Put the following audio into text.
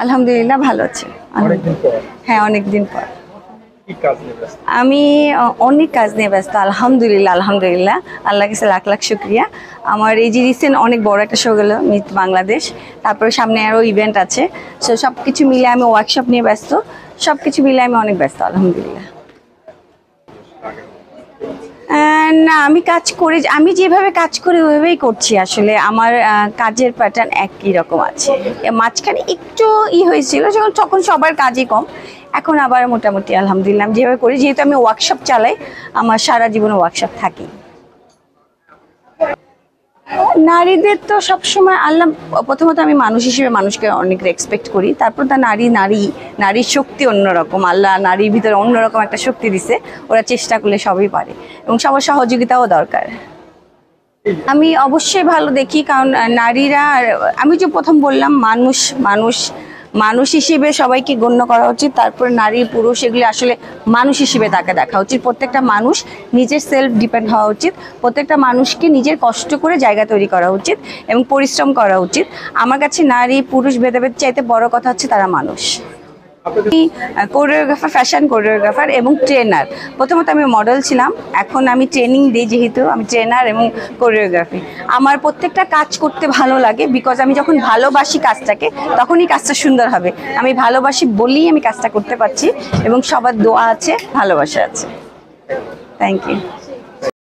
আলহামদুলিল্লাহ ভালো আছে। অনেকদিন পর হ্যাঁ, অনেকদিন পর। কি কাজ নিয়ে ব্যস্ত? আমি অনেক কাজ নিয়ে ব্যস্ত, আলহামদুলিল্লাহ আলহামদুলিল্লাহ। আল্লাহ কাছে লাখ লাখ শুক্রিয়া। আমার এই যে রিসেন্ট অনেক বড় একটা শো গেল মিস বাংলাদেশ, তারপরে সামনে আরও ইভেন্ট আছে। সো সব কিছু মিলে আমি ওয়ার্কশপ নিয়ে ব্যস্ত, সব কিছু মিলে আমি অনেক ব্যস্ত আলহামদুলিল্লাহ। না, আমি কাজ করি, আমি যেভাবে কাজ করি ওইভাবেই করছি। আসলে আমার কাজের প্যাটার্ন একই রকম আছে। মাঝখানে একটু হয়েছিল যখন, তখন সবার কাজই কম। এখন আবার মোটামুটি আলহামদুলিল্লাহ আমি যেভাবে করি, যেহেতু আমি ওয়ার্কশপ চালাই, আমার সারা জীবনে ওয়ার্কশপ থাকি। নারীদের তো সবসময় আল্লাহ, প্রথমত আমি মানুষ হিসেবে মানুষকে অনেক রেসপেক্ট করি। তারপর তা নারীর শক্তি অন্যরকম, আল্লাহ নারীর ভিতরে অন্যরকম একটা শক্তি দিছে। ওরা চেষ্টা করলে সবই পারে এবং সবার সহযোগিতাও দরকার। আমি অবশ্যই ভালো দেখি, কারণ নারীরা, আমি যে প্রথম বললাম, মানুষ মানুষ মানুষ হিসেবে সবাইকে গণ্য করা উচিত। তারপর নারী পুরুষ এগুলি আসলে মানুষ হিসেবে তাকে দেখা উচিত। প্রত্যেকটা মানুষ নিজের সেলফ ডিপেন্ড হওয়া উচিত। প্রত্যেকটা মানুষকে নিজের কষ্ট করে জায়গা তৈরি করা উচিত এবং পরিশ্রম করা উচিত। আমার কাছে নারী পুরুষ ভেদাভেদ চাইতে বড় কথা হচ্ছে তারা মানুষ। আমি কোরিওগ্রাফার, ফ্যাশন কোরিওগ্রাফার এবং ট্রেনার। প্রথমত আমি মডেল ছিলাম, এখন আমি ট্রেনিং দিই, যেহেতু আমি ট্রেনার এবং কোরিওগ্রাফি। আমার প্রত্যেকটা কাজ করতে ভালো লাগে, বিকজ আমি যখন ভালোবাসি কাজটাকে তখনই কাজটা সুন্দর হবে। আমি ভালোবাসি বলেই আমি কাজটা করতে পারছি এবং সবার দোয়া আছে, ভালোবাসা আছে। Thank you.